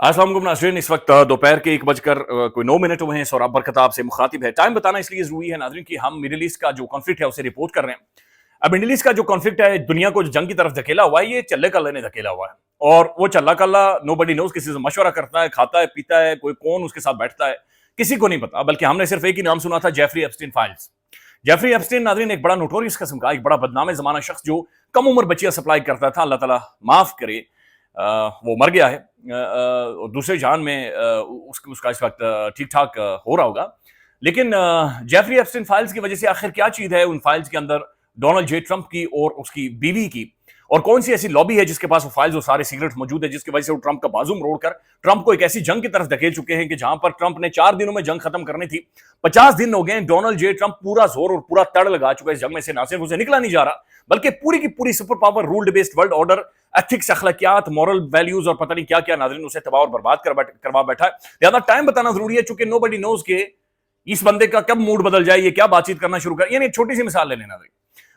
अस्सलाम वालेकुम नाज़रीन, इस वक्त दोपहर के 1 बजकर कोई 9 मिनट हुए हैं। सौरभ बरकत आपसे मुखातिब है। टाइम बताना इसलिए ज़रूरी है नाज़रीन कि हम मिडिल ईस्ट का जो कॉन्फ्लिक्ट है उसे रिपोर्ट कर रहे हैं। अब मिडिल ईस्ट का जो कॉन्फ्लिक्ट है, दुनिया को जो जंग की तरफ धकेला हुआ है, ये चल्ले कल्ले ने धकेला हुआ है। और वो चल्ला कल्ला नोबडी नोज, किसी से मशवरा करता है, खाता है, पीता है, कोई कौन उसके साथ बैठता है, किसी को नहीं पता। बल्कि हमने सिर्फ एक ही नाम सुना था, Jeffrey Epstein files. Jeffrey Epstein नाज़रीन एक बड़ा नोटोरियस किस्म का, एक बड़ा बदनाम ज़माना शख्स जो कम उम्र बच्चियां सप्लाई करता था। अल्लाह ताला माफ करे, वो मर गया है। दूसरे जहान में उसका इस वक्त ठीक ठाक हो रहा होगा। लेकिन जेफरी एप्स्टीन फाइल्स की वजह से आखिर क्या चीज है उन फाइल्स के अंदर डोनाल्ड जे ट्रंप की और उसकी बीवी की, और कौन सी ऐसी लॉबी है जिसके पास वो फाइल्स और सारे सीक्रेट मौजूद है, जिसकी वजह से वो ट्रंप का बाजू मरोड़कर ट्रंप को एक ऐसी जंग की तरफ धकेल चुके हैं कि जहां पर ट्रंप ने 4 दिनों में जंग खत्म करनी थी, 50 दिन हो गए। डोनाल्ड जे ट्रंप पूरा जोर और पूरा तड़ लगा चुका है इस जंग में से। ना सिर्फ उसे निकला नहीं जा रहा, बल्कि पूरी की पूरी super power, ruled based world order, ethics, अखलाकियात, मॉरल वैल्यूज और पता नहीं क्या क्या नाज़रीन उसे तबाह और बर्बाद करवा बैठा है। ज्यादा टाइम बताना जरूरी है, चूंकि नोबडी नोज के इस बंदे का कब मूड बदल जाए, ये क्या बातचीत करना शुरू कर। यानी एक छोटी सी मिसाल ले लेना।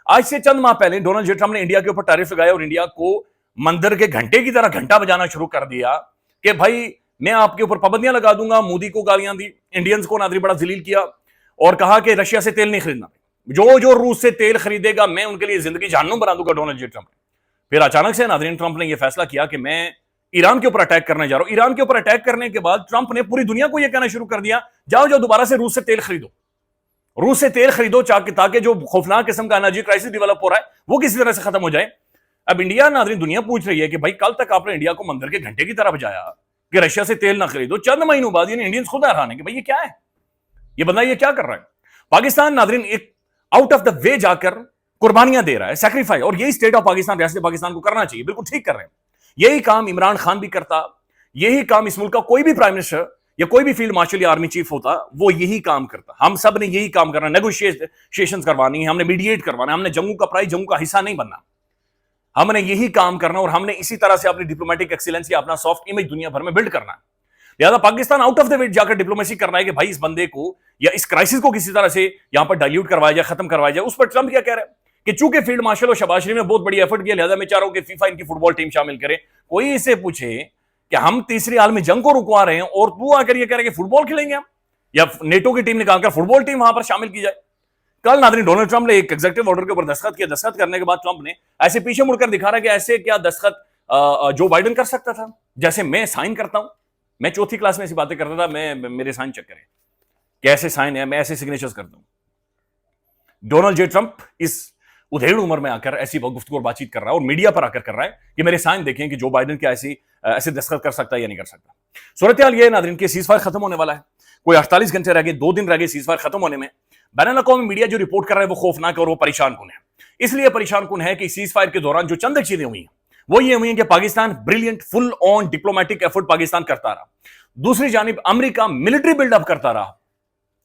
आज से चंद माह पहले डोनाल्ड जे ट्रंप ने इंडिया के ऊपर टैरिफ लगाया और इंडिया को मंदिर के घंटे की तरह घंटा बजाना शुरू कर दिया कि भाई मैं आपके ऊपर पाबंदियां लगा दूंगा। मोदी को गालियां दी, इंडियंस को नादरी बड़ा जलील किया और कहा कि रशिया से तेल नहीं खरीदना, जो जो रूस से तेल खरीदेगा मैं उनके लिए जिंदगी जहन्नुम बना दूंगा डोनाल्ड जे ट्रंप ने। फिर अचानक से नादरीन ट्रंप ने यह फैसला किया कि मैं ईरान के ऊपर अटैक करने जा रहा हूं। ईरान के ऊपर अटैक करने के बाद ट्रंप ने पूरी दुनिया को यह कहना शुरू कर दिया, जाओ जाओ दोबारा से रूस से तेल खरीदो, रूस से तेल खरीदो, ताकि जो खौफनाक किस्म का एनर्जी क्राइसिस डेवलप हो रहा है वो किसी तरह से खत्म हो जाए। अब इंडिया नादरीन दुनिया पूछ रही है कि भाई कल तक आपने इंडिया को मंदिर के घंटे की तरह बजाया कि रशिया से तेल ना खरीदो, चंद महीनों बाद यानी इंडियंस खुद हैरान है कि भाई ये क्या है, ये बंदा ये क्या कर रहा है। पाकिस्तान नादरीन एक आउट ऑफ द वे जाकर कुर्बानियां दे रहा है, सैक्रिफाइस, और यही स्टेट ऑफ पाकिस्तान, रियासत पाकिस्तान को करना चाहिए, बिल्कुल ठीक कर रहे हैं। यही काम इमरान खान भी करता, यही काम इस मुल्क का कोई भी प्राइम मिनिस्टर या कोई भी फील्ड मार्शल या आर्मी चीफ होता, वो यही काम करता। हम सब ने यही काम करना, नेगोशिएशन करवानी है, हमने मीडिएट करवाना है, हमने जम्मू का प्राइस, जम्मू का हिस्सा नहीं बनना, हमने यही काम करना और हमने इसी तरह से अपनी डिप्लोमेटिक एक्सीलेंस या अपना सॉफ्ट इमेज दुनिया भर में बिल्ड करना है। लिहाजा Pakistan out of the way जाकर डिप्लोमेसी करना है कि भाई इस बंदे को या इस क्राइसिस को किसी तरह से यहां पर डाइल्यूट करवाया जाए, खत्म करवाया जाए। उस पर ट्रंप क्या कह रहे हैं कि चूंकि फील्ड मार्शल और शहबाज शरीफ ने बहुत बड़ी एफर्ट किया, लिहाजा मैं चाह रहा हूं कि फीफा इनकी फुटबॉल टीम शामिल करे। कोई इसे पूछे कि हम तीसरी आलमी जंग को रुकवा रहे हैं और तू आकर ये कह रहे हैं कि फुटबॉल खेलेंगे हम, या नेटो की टीम निकालकर फुटबॉल टीम वहां पर शामिल की जाए। कल नादरीन डोनाल्ड ट्रंप ने एक एग्जीक्यूटिव ऑर्डर के ऊपर दस्तखत किया। दस्तखत करने के बाद ट्रंप ने ऐसे पीछे मुड़कर दिखा रहा है कि ऐसे क्या दस्तखत जो बाइडेन कर सकता था, जैसे मैं साइन करता हूं। मैं चौथी क्लास में ऐसी बातें करता था, मेरे साइन चेक करें कैसे साइन है, मैं ऐसे सिग्नेचर्स करता हूं। डोनाल्ड जे ट्रंप इस उधेड़ उम्र में आकर ऐसी गुफ्तगू और बातचीत कर रहा है और मीडिया पर आकर कर रहा है कि मेरे साइन देखें कि जो बाइडेन क्या ऐसे दस्तखत कर सकता है या नहीं कर सकता। सूरत हाल ये नादरीन के सीज फायर खत्म होने वाला है, कोई 48 घंटे रह गए, 2 दिन रह गए सीज फायर खत्म होने में। बैनुल अक़वामी मीडिया जो रिपोर्ट कर रहा है वो खौफनाक और वो परेशान कुन है। इसलिए परेशान कुन है कि सीज फायर के दौरान जो चंद चीजें हुई हैं वो ये हुई हैं कि Pakistan brilliant full on diplomatic effort Pakistan करता रहा, दूसरी जानिब अमेरिका मिलिट्री बिल्डअप करता रहा।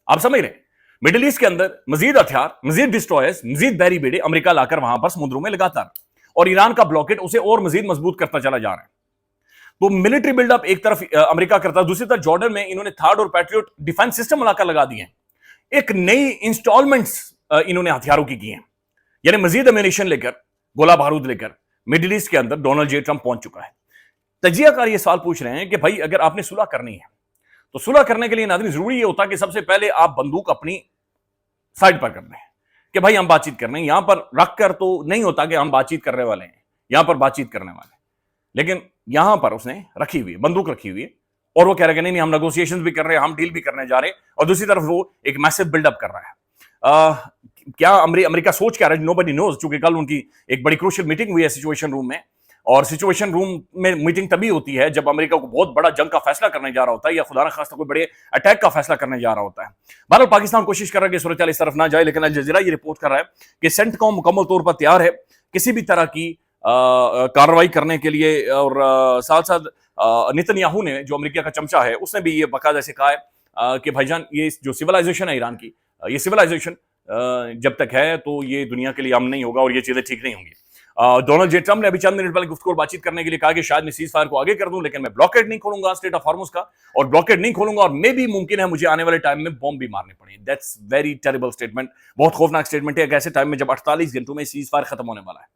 आप समझ रहे हैं, मिडिल ईस्ट के अंदर मजीद हथियार, मजीद डिस्ट्रॉयर्स, मजीद बहरी बेड़े अमेरिका लाकर वहां पर समुद्रों में लगाता रहा, और ईरान का ब्लॉकेट उसे और मजीद मजबूत करता चला जा रहा है। तो मिलिट्री बिल्डअप एक तरफ अमेरिका करता है, दूसरी तरफ जॉर्डन में इन्होंने थर्ड और पैट्रियट डिफेंस सिस्टम लाकर लगा दिए हैं। एक नई इंस्टॉलमेंट्स इन्होंने हथियारों की हैं, यानी मजीद एम्यूनिशन लेकर, गोला बारूद लेकर मिडिल ईस्ट के अंदर डोनाल्ड जे ट्रंप पहुंच चुका है। तजियाकार ये सवाल पूछ रहे हैं कि भाई अगर आपने सुलह करनी है तो सुलह करने के लिए नाज़रीन जरूरी ये होता है कि सबसे पहले आप बंदूक अपनी साइड पर कर लें कि भाई हम बातचीत कर रहे हैं। यहां पर रख कर तो नहीं होता कि हम बातचीत करने वाले हैं, यहां पर बातचीत करने वाले हैं, लेकिन यहां पर उसने रखी हुई है, बंदूक रखी हुई है, और वो कह रहे हैं नहीं हम नेगोशिएशंस भी कर रहे हैं, हम डील भी करने जा रहे हैं, और दूसरी तरफ वो एक मैसिव बिल्डअप कर रहा है। क्या अमेरिका सोच क्या रहा है, नोबडी नोज। चूंकि कल उनकी एक बड़ी क्रूशियल मीटिंग हुई है सिचुएशन रूम में, और सिचुएशन रूम में मीटिंग तभी होती है जब अमेरिका को बहुत बड़ा जंग का फैसला करने जा रहा होता है या खुदा न खास्ता कोई बड़े अटैक का फैसला करने जा रहा होता है। बहरहाल पाकिस्तान कोशिश कर रहा है कि सूरत हाल इस तरफ ना जाए, लेकिन अल जज़ीरा ये रिपोर्ट कर रहा है कि सेंटकॉम मुकम्मल तौर पर तैयार है किसी भी तरह की कार्रवाई करने के लिए। और साथ साथ नेतन्याहू ने, जो अमेरिका का चमचा है, उसने भी ये बाकायदा से कहा है कि भाईजान ये जो सिविलाइजेशन है ईरान की, ये सिविलाइजेशन जब तक है तो ये दुनिया के लिए अमन नहीं होगा और ये चीजें ठीक नहीं होंगी। डोनाल्ड जे ट्रंप ने अभी चंद मिनट पहले गुफ्तगू बातचीत करने के लिए कहा कि शायद मैं सीज फायर को आगे कर दूं, लेकिन मैं ब्लॉकेड नहीं खोलूंगा स्टेट ऑफ हॉर्मुज का, और ब्लॉकेड नहीं खोलूंगा, और मे भी मुमकिन है मुझे आने वाले टाइम में बॉम्ब भी मारने पड़े। दैट्स वेरी टेरिबल स्टेटमेंट, बहुत खौफनाक स्टेटमेंट है एक ऐसे टाइम में जब 48 घंटों में सीज फायर खत्म होने वाला है।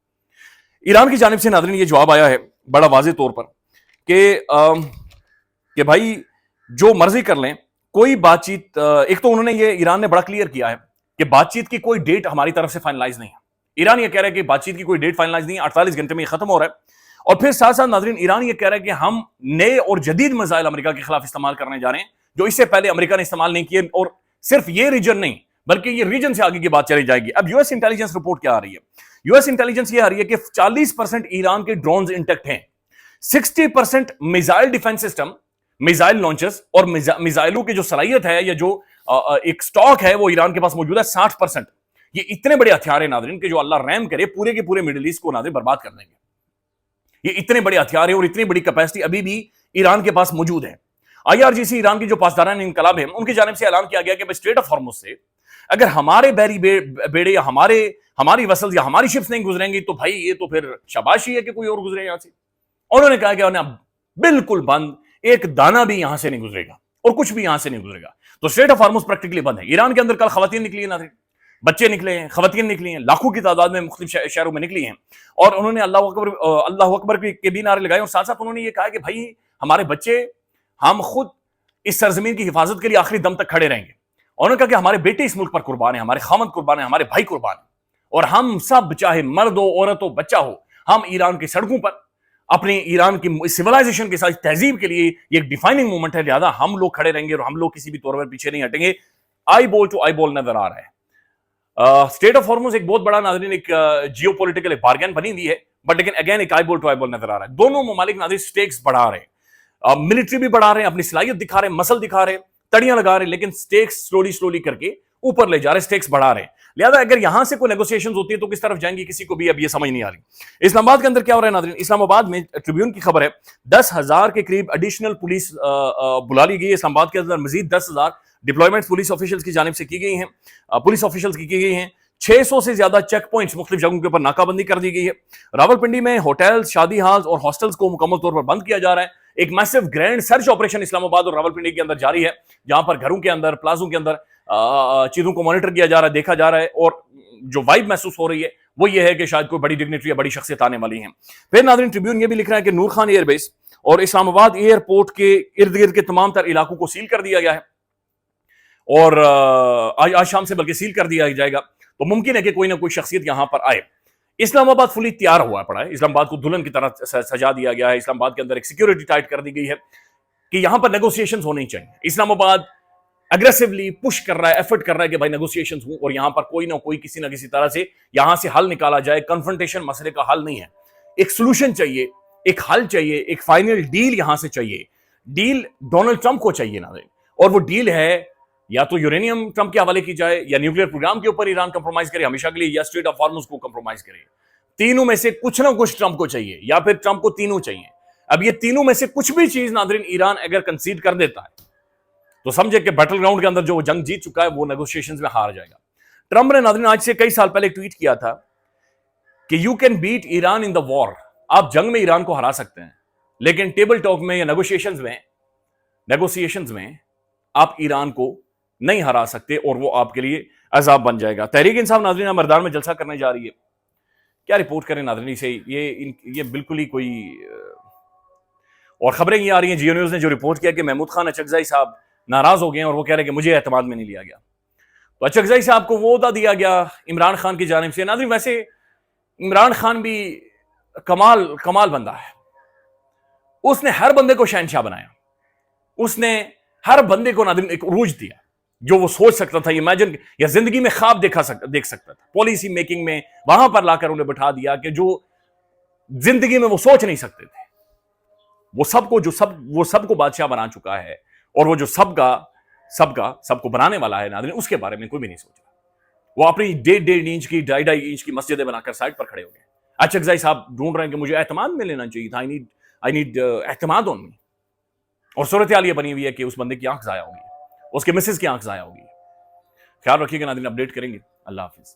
ईरान की जानिब से नाज़रीन ये जवाब आया है बड़ा वाज़ेह तौर पर कि کہ بھائی جو مرضی کر لیں، کوئی بات چیت، ایک تو انہوں نے یہ ایران نے بڑا کلیئر کیا ہے کہ بات چیت کی کوئی ڈیٹ ہماری طرف سے فائنلائز نہیں ہے. ایران یہ کہہ رہا ہے کہ بات چیت کی کوئی ڈیٹ فائنلائز نہیں ہے، 48 گھنٹے میں یہ ختم ہو رہا ہے. اور پھر ساتھ ساتھ ناظرین ایران یہ کہہ رہا ہے کہ ہم نئے اور جدید میزائل امریکہ کے خلاف استعمال کرنے جا رہے ہیں جو اس سے پہلے امریکہ نے استعمال نہیں کیے. اور صرف یہ ریجن نہیں بلکہ یہ ریجن سے آگے کی بات چلی جائے گی. اب یو ایس انٹیلیجنس رپورٹ کیا آ رہی ہے؟ یو ایس انٹیلیجنس یہ آ رہی ہے کہ 40% ایران کے ڈرونز انٹیکٹ ہیں، 60% missile defence system, missile launchers اور میزائلوں کی جو صلاحیت ہے یا جو ایک سٹاک ہے وہ ایران کے پاس موجود ہے 60%. یہ اتنے بڑے ہتھیار ہیں ناظرین کہ جو اللہ رحم کرے پورے کے پورے مڈل ایسٹ کو ناظرین برباد کر دیں گے. یہ اتنے بڑے ہتھیار ہیں اور اتنی بڑی کیپیسٹی ابھی بھی ایران کے پاس موجود ہے. آئی آر جی سی ایران کی جو پاسداران انقلاب ہیں ان کی جانب سے اعلان کیا گیا کہ اسٹریٹ آف ہارمز سے اگر ہمارے بحری بیڑے یا ہماری وسلز یا ہماری شپس نہیں گزریں گی تو بھائی یہ تو پھر شاباشی ہے کہ کوئی اور گزرے یہاں سے. انہوں نے کہا کہ انہیں بالکل بند، ایک دانہ بھی یہاں سے نہیں گزرے گا اور کچھ بھی یہاں سے نہیں گزرے گا. تو اسٹریٹ آف ہارمز پریکٹیکلی بند ہے. ایران کے اندر کل خواتین نکلی ہیں ناظرین، بچے نکلے ہیں، خواتین نکلی ہیں، لاکھوں کی تعداد میں مختلف شہروں میں نکلی ہیں اور انہوں نے اللہ اکبر کے بھی نعرے لگائے. اور ساتھ ساتھ انہوں نے یہ کہا کہ بھائی ہمارے بچے، ہم خود اس سرزمین کی حفاظت کے لیے آخری دم تک کھڑے رہیں گے. انہوں نے کہا کہ ہمارے بیٹے اس ملک پر قربان ہیں، ہمارے خامند قربان ہیں، ہمارے بھائی قربان ہیں اور ہم سب چاہے مرد ہو، عورت ہو، بچہ ہو، ہم ایران کی سڑکوں پر اپنی ایران کی سیولائزیشن کے ساتھ تہذیب کے لیے یہ ایک ڈیفائننگ مومنٹ ہے. لہذا ہم لوگ کھڑے رہیں گے اور ہم لوگ کسی بھی طور پر پیچھے نہیں ہٹیں گے. آئی بول ٹو آئی بول نظر آ رہا ہے. اسٹیٹ آف ہارمز ایک بہت بڑا ناظرین ایک جیو پولیٹیکل بارگین بنی ہوئی ہے، بٹ لیکن اگین ایک آئی بول ٹو آئی بول نظر آ رہا ہے. دونوں ممالک ناظرین سٹیکس بڑھا رہے ہیں، ملٹری بھی بڑھا رہے ہیں، اپنی صلاحیت دکھا رہے ہیں، مسل دکھا رہے ہیں، تڑیاں لگا رہے ہیں، لیکن سٹیکس سلولی کر کے اوپر لے جا رہے ہیں، سٹیکس بڑھا رہے ہیں. لہذا اگر یہاں سے کوئی نیگوسیشنز ہوتی ہے تو کس طرف جائیں گی کسی کو بھی اب یہ سمجھ نہیں آ رہی. اسلام آباد کے اندر کیا ہو رہا ہے ناظرین؟ اسلام آباد میں ٹریبیون کی خبر ہے 10,000 کے قریب ایڈیشنل پولیس بلا لی گئی ہے. اسلام آباد کے اندر مزید 10,000 ڈپلائمنٹ پولیس آفیشلز کی جانب سے کی گئی ہیں، پولیس آفیشلز کی گئی ہیں. 600 سے زیادہ چیک پوائنٹس مختلف جگہوں کے اوپر ناکہ بندی کر دی گئی ہے. راولپنڈی میں ہوٹلز، شادی ہالز اور ہاسٹلز کو مکمل طور پر بند کیا جا رہا ہے. ایک میسو گرینڈ سرچ آپریشن اسلام آباد اور راولپنڈی کے اندر جاری ہے، جہاں پر گھروں کے اندر، پلازوں کے اندر چیزوں کو مانیٹر کیا جا رہا ہے، دیکھا جا رہا ہے. اور جو وائب محسوس ہو رہی ہے وہ یہ ہے کہ شاید کوئی بڑی ڈگنیٹری یا بڑی شخصیت آنے والی ہیں. پھر ناظرین ٹریبیون یہ بھی لکھ رہا ہے کہ نور خان ایئر بیس اور اسلام آباد ایئرپورٹ کے ارد گرد کے تمام تر علاقوں کو سیل کر دیا گیا ہے اور آج شام سے بلکہ سیل کر دیا جائے گا. تو ممکن ہے کہ کوئی نہ کوئی شخصیت یہاں پر آئے. اسلام آباد فلی تیار ہوا پڑا ہے، اسلام آباد کو دلہن کی طرح سجا دیا گیا ہے. اسلام آباد کے اندر ایک سیکیورٹی ٹائٹ کر دی گئی ہے کہ یہاں پر نیگوسیشنز ہونی چاہیے. اسلام آباد اگریسولی پش کر رہا ہے، ایفرٹ کر رہا ہے کہ بھائی نیگوسیشنز ہوں اور یہاں پر کوئی نہ کوئی کسی نہ کسی طرح سے یہاں سے حل نکالا جائے. کنفرنٹیشن مسئلے کا حل نہیں ہے، ایک سولوشن چاہیے، ایک حل چاہیے، ایک فائنل ڈیل یہاں سے چاہیے. ڈیل ڈونلڈ ٹرمپ کو چاہیے ناظرین، اور وہ ڈیل ہے یا تو یورینیم ٹرمپ کے حوالے کی جائے یا نیوکلیئر پروگرام کے اوپر ایران کمپرومائز کرے ہمیشہ کے لیے، یا اسٹریٹ آف ہارمز کو کمپرومائز کرے. تینوں میں سے کچھ نہ کچھ ٹرمپ کو چاہیے یا پھر ٹرمپ کو تینوں چاہیے. اب یہ تینوں میں سے کچھ بھی چیز ناظرین ایران اگر کنسیڈ کر دیتا ہے تو سمجھے کہ بیٹل گراؤنڈ کے اندر جو وہ جنگ جیت چکا ہے وہ نیگوشیشنز میں ہار جائے گا. ٹرمپ نے ناظرین آج سے کئی سال پہلے ٹویٹ کیا تھا کہ یو کین بیٹ ایران ان دا وار، آپ جنگ میں ایران کو ہرا سکتے ہیں لیکن ٹیبل ٹاک میں یا نیگوشیشنز میں آپ ایران کو نہیں ہرا سکتے اور وہ آپ کے لیے عذاب بن جائے گا. تحریک انصاف ناظرین مردان میں جلسہ کرنے جا رہی ہے. کیا رپورٹ کریں ناظرین سے؟ یہ بالکل ہی کوئی اور خبریں یہ آ رہی ہیں. جیو نیوز نے جو رپورٹ کیا کہ محمود خان اچکزئی صاحب ناراض ہو گئے ہیں اور وہ کہہ رہے ہیں کہ مجھے اعتماد میں نہیں لیا گیا. تو اچکزئی صاحب کو وہ عہدہ دیا گیا عمران خان کی جانب سے. ناظرین ویسے عمران خان بھی کمال بندہ ہے، اس نے ہر بندے کو شہنشاہ بنایا، اس نے ہر بندے کو ناظرین ایک عروج دیا جو وہ سوچ سکتا تھا، امیجن یا زندگی میں خواب دیکھ سکتا تھا. پالیسی میکنگ میں وہاں پر لا کر انہیں بٹھا دیا کہ جو زندگی میں وہ سوچ نہیں سکتے تھے، وہ سب کو بادشاہ بنا چکا ہے اور وہ جو سب کو بنانے والا ہے ناظرین اس کے بارے میں کوئی بھی نہیں سوچ رہا. وہ اپنی 1.5 انچ کی 2.5 انچ کی مسجدیں بنا کر سائڈ پر کھڑے ہو گئے. اچکزئی صاحب ڈھونڈ رہے ہیں کہ مجھے اعتماد میں لینا چاہیے تھا، آئی نیڈ اعتماد آن می. اور صورتحال یہ بنی ہوئی ہے کہ اس بندے کی آنکھ ضائع ہوگی، اس کے مسز کی آنکھ ضائع ہوگی. خیال رکھیے گا ناظرین، اپڈیٹ کریں گے. اللہ حافظ.